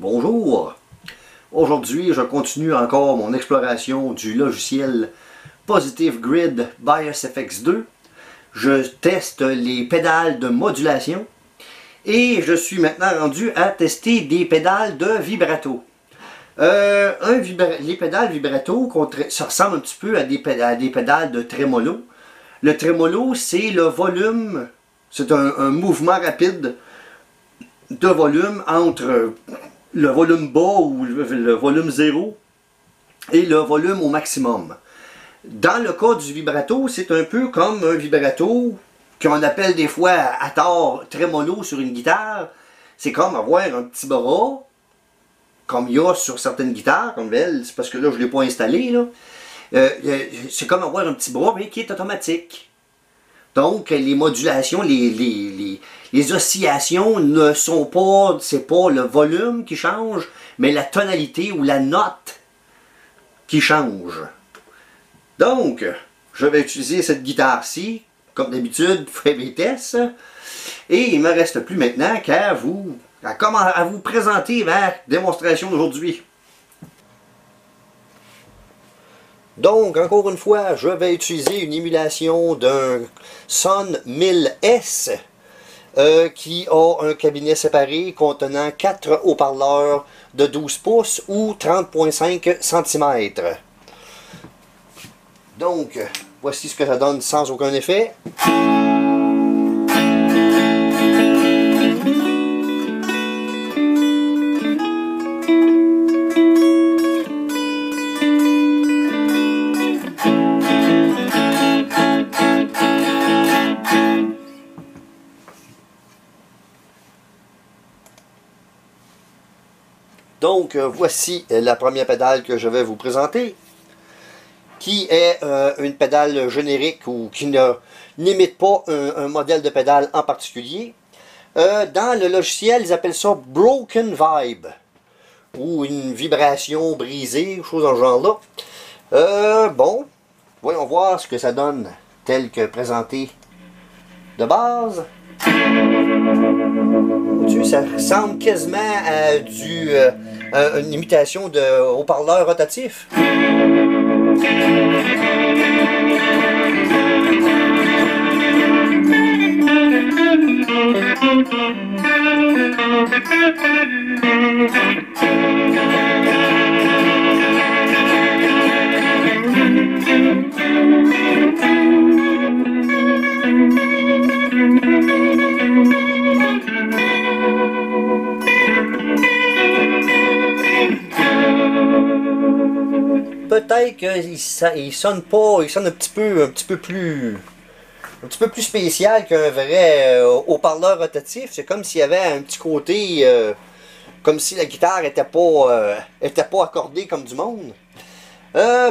Bonjour! Aujourd'hui, je continue encore mon exploration du logiciel Positive Grid BIOS FX2. Je teste les pédales de modulation et je suis maintenant rendu à tester des pédales de vibrato. Les pédales vibrato, ça ressemble un petit peu à des pédales de trémolo. Le trémolo, c'est le volume, c'est un mouvement rapide de volume entre le volume bas ou le volume 0 et le volume au maximum. Dans le cas du vibrato, c'est un peu comme un vibrato qu'on appelle des fois à tort trémolo sur une guitare. C'est comme avoir un petit bras, comme il y a sur certaines guitares, comme elle, c'est parce que là je ne l'ai pas installé. C'est comme avoir un petit bras, mais qui est automatique. Donc, les modulations, les oscillations ne sont pas, c'est pas le volume qui change, mais la tonalité ou la note qui change. Donc, je vais utiliser cette guitare-ci, comme d'habitude, pour faire mes tests. Et il ne me reste plus maintenant qu'à vous présenter ma démonstration d'aujourd'hui. Donc, encore une fois, je vais utiliser une émulation d'un Son 1000S qui a un cabinet séparé contenant 4 haut-parleurs de 12 pouces ou 30,5 cm. Donc, voici ce que ça donne sans aucun effet. Donc, voici la première pédale que je vais vous présenter, qui est une pédale générique ou qui n'imite pas un modèle de pédale en particulier. Dans le logiciel, ils appellent ça Broken Vibe, ou une vibration brisée, chose dans ce genre-là. Bon, voyons voir ce que ça donne, tel que présenté de base. Ça ressemble quasiment à une imitation de haut-parleur rotatif. Peut-être qu'il sonne pas, il sonne un petit peu plus spécial qu'un vrai haut-parleur rotatif. C'est comme s'il y avait un petit côté, comme si la guitare était pas accordée comme du monde.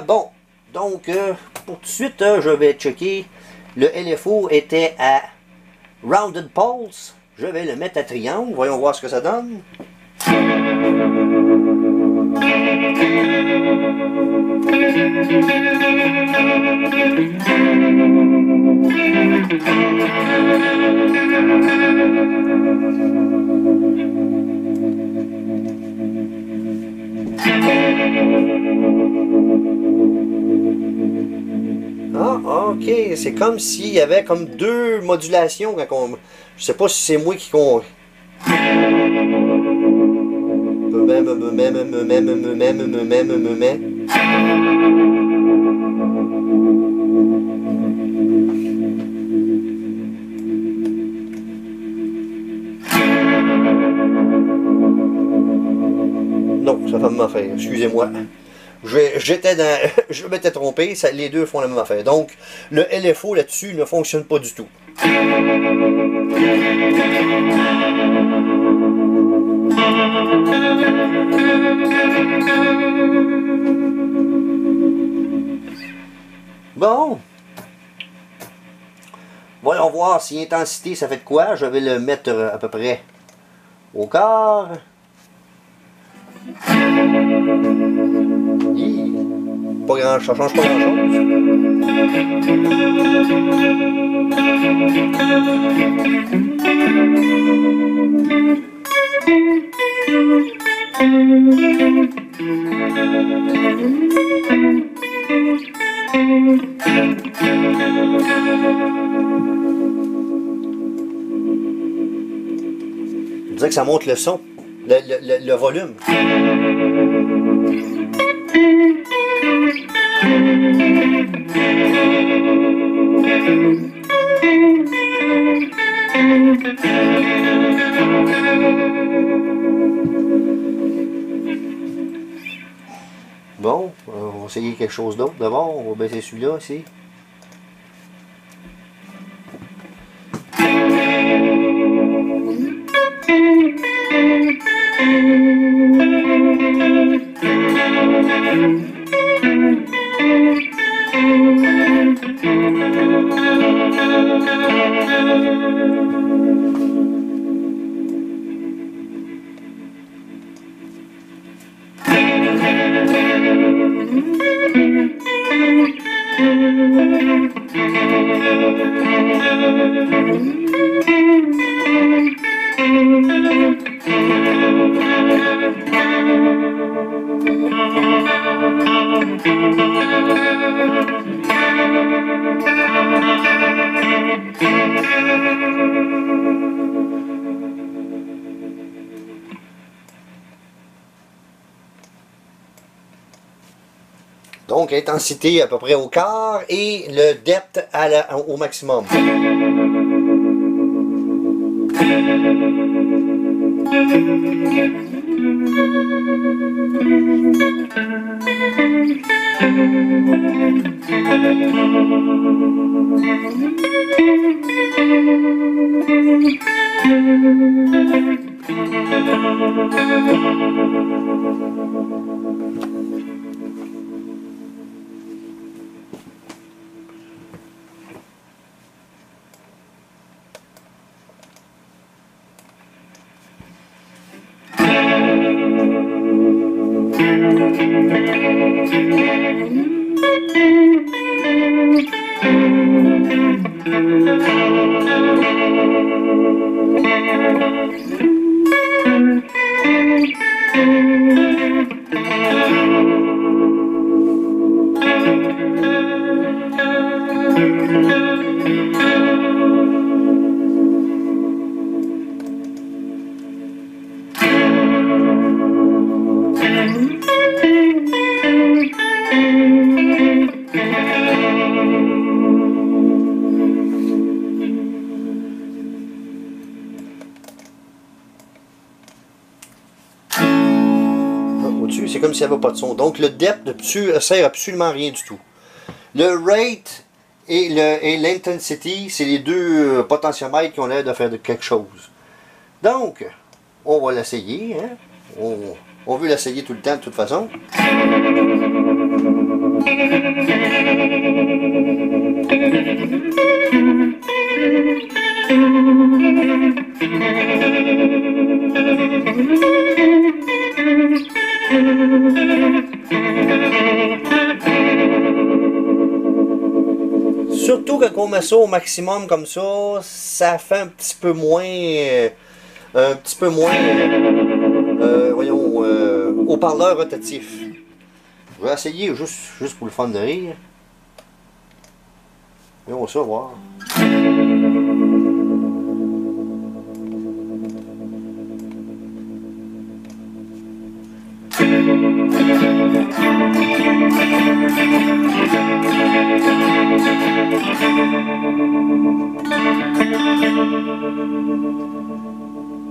Bon, donc pour tout de suite, je vais checker. Le LFO était à Rounded Pulse. Je vais le mettre à triangle. Voyons voir ce que ça donne. Ah, ok, c'est comme s'il y avait comme deux modulations quand on... Je sais pas si c'est moi qui con... Non, ça fait la même affaire, excusez-moi. Je m'étais trompé, les deux font la même affaire. Donc, le LFO là-dessus ne fonctionne pas du tout. Bon. Voyons voir si intensité ça fait de quoi. Je vais le mettre à peu près au quart. Pas grand, ça change pas grand chose. Je dirais que ça monte le son, le volume. Bon, on va essayer quelque chose d'autre d'abord. On va baisser celui-là ici. Donc, intensité à peu près au quart et le depth au maximum. C'est comme s'il n'y avait pas de son. Donc le depth ne sert absolument rien du tout. Le rate et l'intensity, c'est les deux potentiomètres qui ont l'air de faire quelque chose. Donc, on va l'essayer. Hein? On veut l'essayer tout le temps de toute façon. Surtout quand on met ça au maximum comme ça, ça fait un petit peu moins, voyons, haut-parleur rotatif. Je vais essayer juste pour le fun de rire. Et on va ça voir.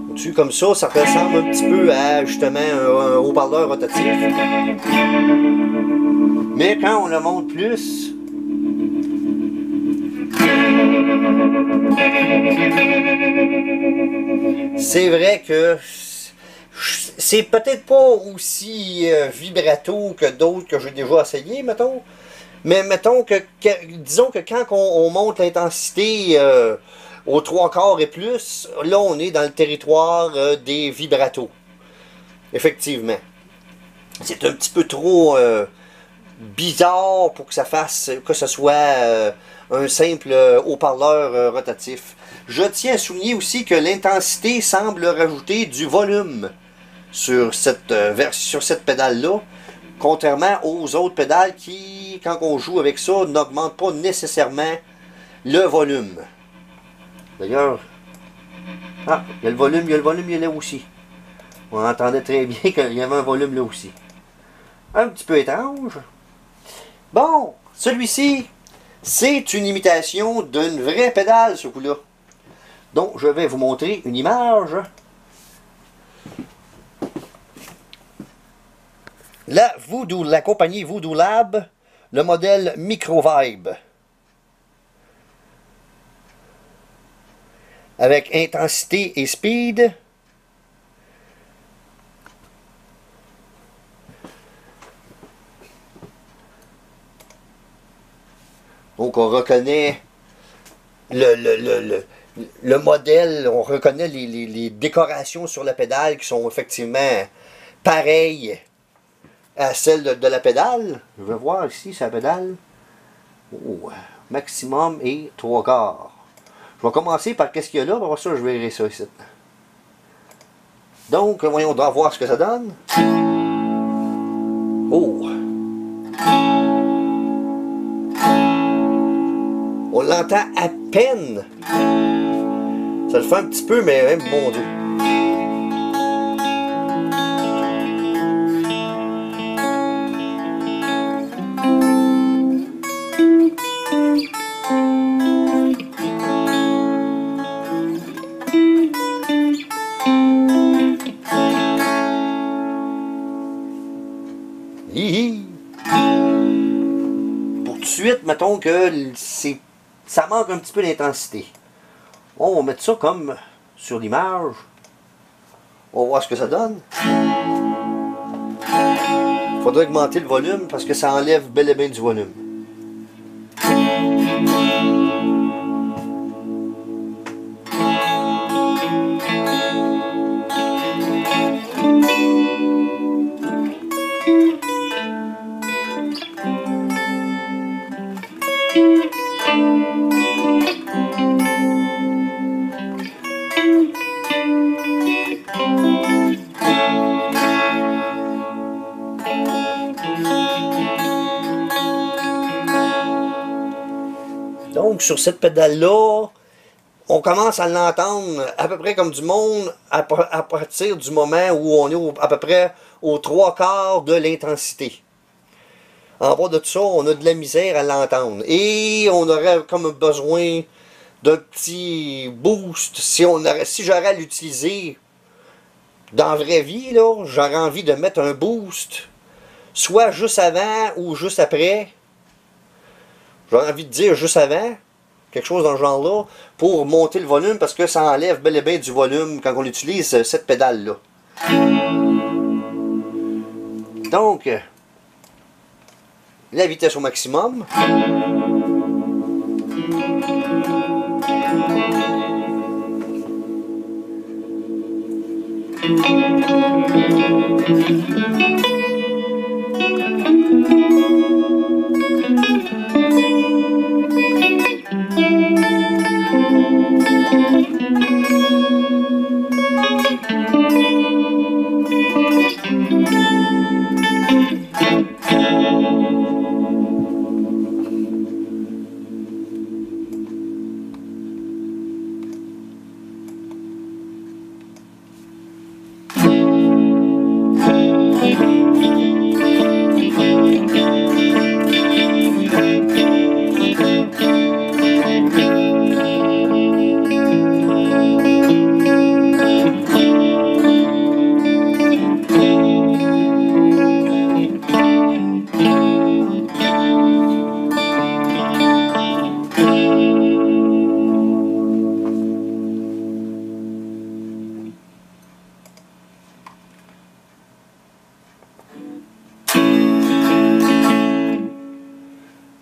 Au-dessus comme ça ressemble un petit peu à justement un haut-parleur rotatif. Mais quand on le monte plus, c'est vrai que c'est peut-être pas aussi vibrato que d'autres que j'ai déjà essayé, mettons. Mais mettons disons que quand on monte l'intensité aux 3/4 et plus, là on est dans le territoire des vibratos. Effectivement. C'est un petit peu trop bizarre pour que ça fasse, que ce soit un simple haut-parleur rotatif. Je tiens à souligner aussi que l'intensité semble rajouter du volume sur cette pédale-là, contrairement aux autres pédales qui, quand on joue avec ça, n'augmentent pas nécessairement le volume. D'ailleurs, ah, il y a le volume, il est là aussi. On entendait très bien qu'il y avait un volume là aussi. Un petit peu étrange. Bon, celui-ci, c'est une imitation d'une vraie pédale, ce coup-là. Donc, je vais vous montrer une image. La compagnie Voodoo Lab, le modèle Microvibe. Avec intensité et speed. Donc on reconnaît le modèle, on reconnaît les décorations sur la pédale qui sont effectivement pareilles à celles de la pédale. Je vais voir ici sa pédale. Oh, maximum et 3/4. Je vais commencer par qu'est-ce qu'il y a là, pour ça je verrai ça ici. Donc, voyons voir ce que ça donne. Oh! On l'entend à peine. Ça le fait un petit peu, mais même bon Dieu. Pour tout de suite, mettons que ça manque un petit peu d'intensité. On va mettre ça comme sur l'image. On va voir ce que ça donne. Il faudrait augmenter le volume parce que ça enlève bel et bien du volume. Donc sur cette pédale-là, on commence à l'entendre à peu près comme du monde à partir du moment où on est à peu près aux 3/4 de l'intensité. En bas de tout ça, on a de la misère à l'entendre. Et on aurait comme besoin d'un petit boost. Si j'aurais à l'utiliser dans la vraie vie, là, j'aurais envie de mettre un boost, soit juste avant ou juste après. J'aurais envie de dire juste avant, quelque chose dans ce genre-là, pour monter le volume, parce que ça enlève bel et bien du volume quand on utilise cette pédale-là. Donc, la vitesse au maximum.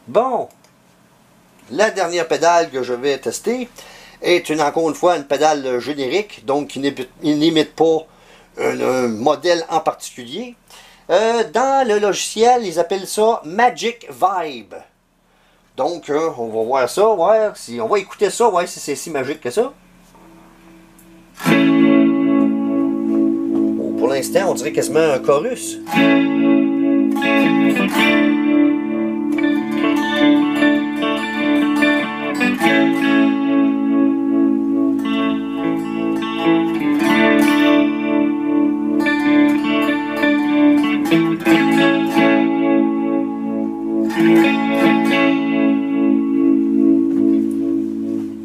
Bon, la dernière pédale que je vais tester est encore une fois une pédale générique, donc qui n'imite pas un modèle en particulier. Dans le logiciel, ils appellent ça Magic Vibe. Donc, on va voir ça, voir si on va écouter ça, voir si c'est si magique que ça. Bon, pour l'instant, on dirait quasiment un chorus.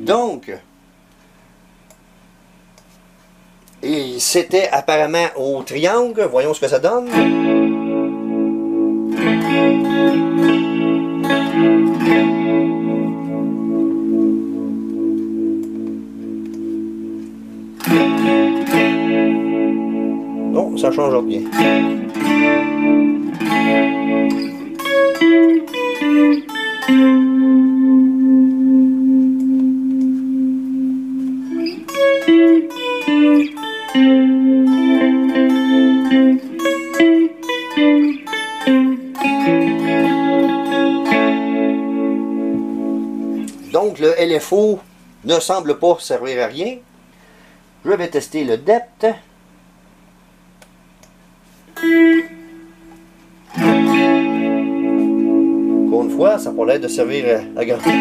Donc, et c'était apparemment au triangle. Voyons ce que ça donne. Non, ça change rien. Donc le LFO ne semble pas servir à rien. Je vais tester le depth. Encore une fois, ça n'a pas l'air de servir à grand chose.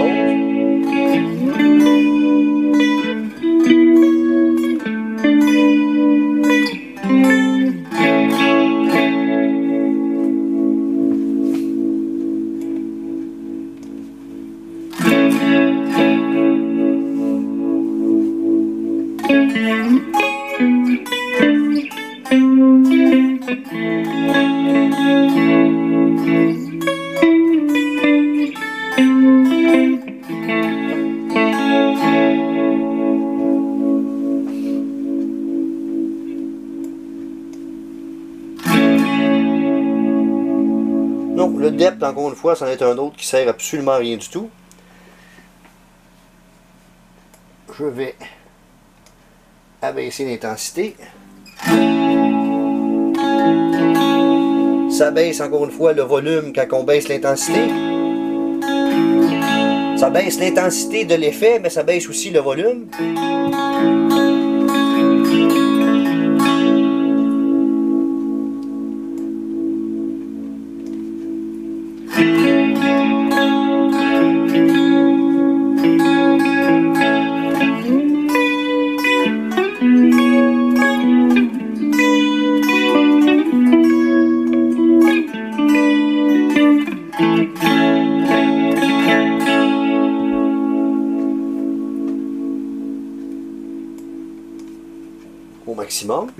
Non, le depth, encore une fois, c'en est un autre qui sert absolument à rien du tout. Je vais abaisser l'intensité. Ça baisse encore une fois le volume quand on baisse l'intensité. Ça baisse l'intensité de l'effet, mais ça baisse aussi le volume. Au maximum.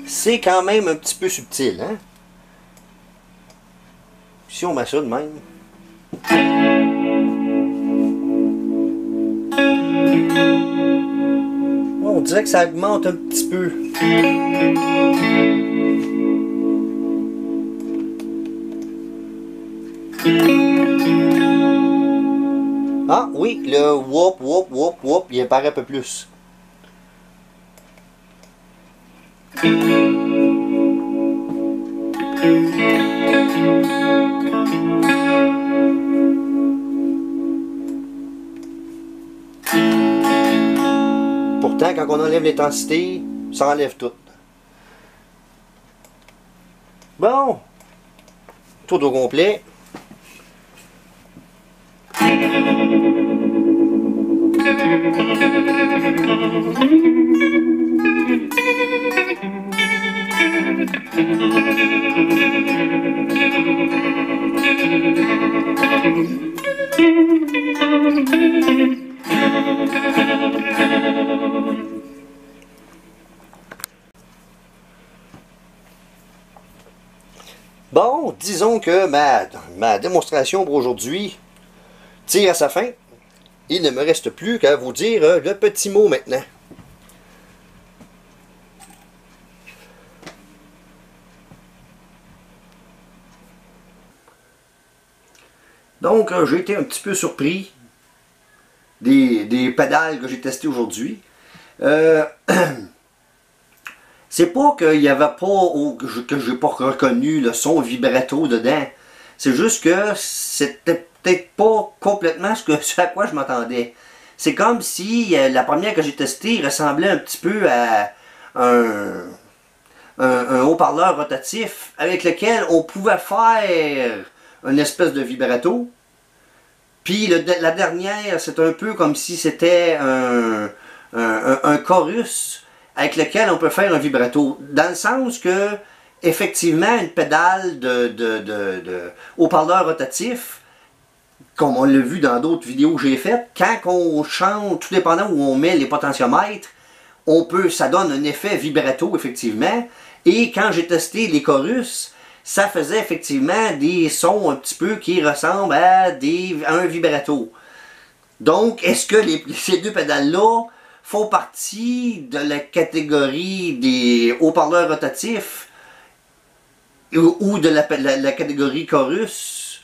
C'est quand même un petit peu subtil, hein? Si on met ça de même. On dirait que ça augmente un petit peu. Ah oui, le whoop, whoop, whoop, whoop, il apparaît un peu plus. Pourtant, quand on enlève l'intensité, ça enlève tout. Bon, tout au complet. Bon, disons que ma démonstration pour aujourd'hui tire à sa fin. Il ne me reste plus qu'à vous dire le petit mot maintenant. Donc, j'ai été un petit peu surpris des pédales que j'ai testées aujourd'hui. C'est pas qu'il n'y avait pas, que j'ai pas reconnu le son vibrato dedans. C'est juste que c'était peut-être pas complètement ce à quoi je m'attendais. C'est comme si la première que j'ai testée ressemblait un petit peu à un haut-parleur rotatif avec lequel on pouvait faire une espèce de vibrato. Puis la dernière, c'est un peu comme si c'était un chorus avec lequel on peut faire un vibrato. Dans le sens que, effectivement, une pédale de haut-parleur rotatif, comme on l'a vu dans d'autres vidéos que j'ai faites, quand on chante, tout dépendant où on met les potentiomètres, ça donne un effet vibrato, effectivement. Et quand j'ai testé les chorus, ça faisait effectivement des sons un petit peu qui ressemblent à un vibrato. Donc, est-ce que ces deux pédales-là font partie de la catégorie des haut-parleurs rotatifs ou de la catégorie chorus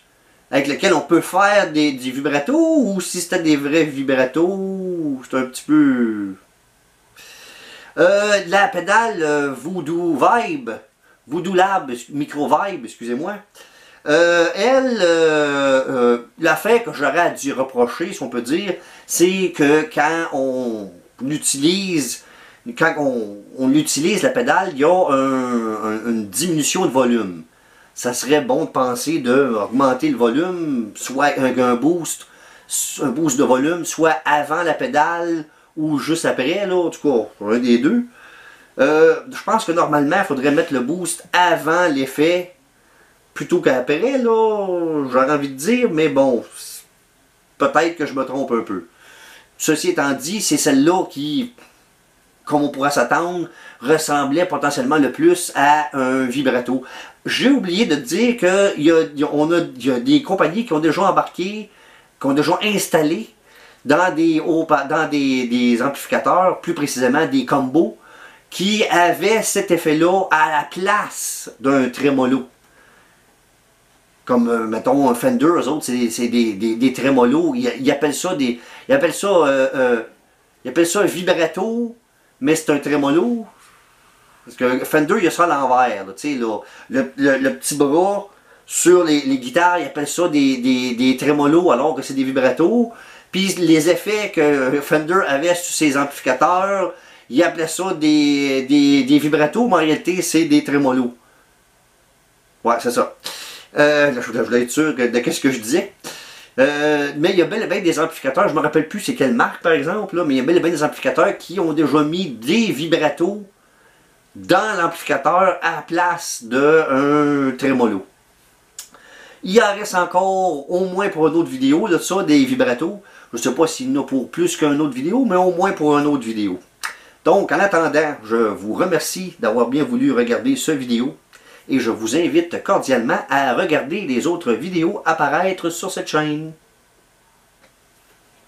avec lequel on peut faire des vibratos, ou si c'était des vrais vibratos, c'est un petit peu... la pédale Voodoo Lab Micro Vibe, excusez-moi, l'affaire que j'aurais à dû reprocher, si on peut dire, c'est que quand on utilise la pédale, il y a une diminution de volume. Ça serait bon de penser d'augmenter le volume, soit avec un boost de volume, soit avant la pédale ou juste après, là, en tout cas, un des deux. Je pense que normalement, il faudrait mettre le boost avant l'effet plutôt qu'après, là, j'aurais envie de dire, mais bon, peut-être que je me trompe un peu. Ceci étant dit, c'est celle-là qui, comme on pourrait s'attendre, ressemblait potentiellement le plus à un vibrato. J'ai oublié de dire qu'il y a des compagnies qui ont déjà embarqué, qui ont déjà installé dans des amplificateurs, plus précisément des combos, qui avaient cet effet-là à la place d'un trémolo. Comme, mettons, un Fender, eux autres, c'est des trémolos. Ils appellent ça un vibrato, mais c'est un trémolo. Parce que Fender, il y a ça à l'envers. Le petit bras sur les guitares, ils appellent ça des trémolos alors que c'est des vibratos. Puis les effets que Fender avait sur ses amplificateurs, ils appelaient ça des vibratos, mais en réalité, c'est des trémolos. Ouais, c'est ça. Je voulais être sûr de ce que je disais. Mais il y a bel et bien des amplificateurs, je ne me rappelle plus c'est quelle marque par exemple, là, mais il y a bel et bien des amplificateurs qui ont déjà mis des vibratos dans l'amplificateur à la place d'un trémolo. Il en reste encore, au moins pour une autre vidéo, de ça, des vibratos. Je ne sais pas s'il y en a pour plus qu'une autre vidéo, mais au moins pour une autre vidéo. Donc, en attendant, je vous remercie d'avoir bien voulu regarder cette vidéo. Et je vous invite cordialement à regarder les autres vidéos apparaître sur cette chaîne.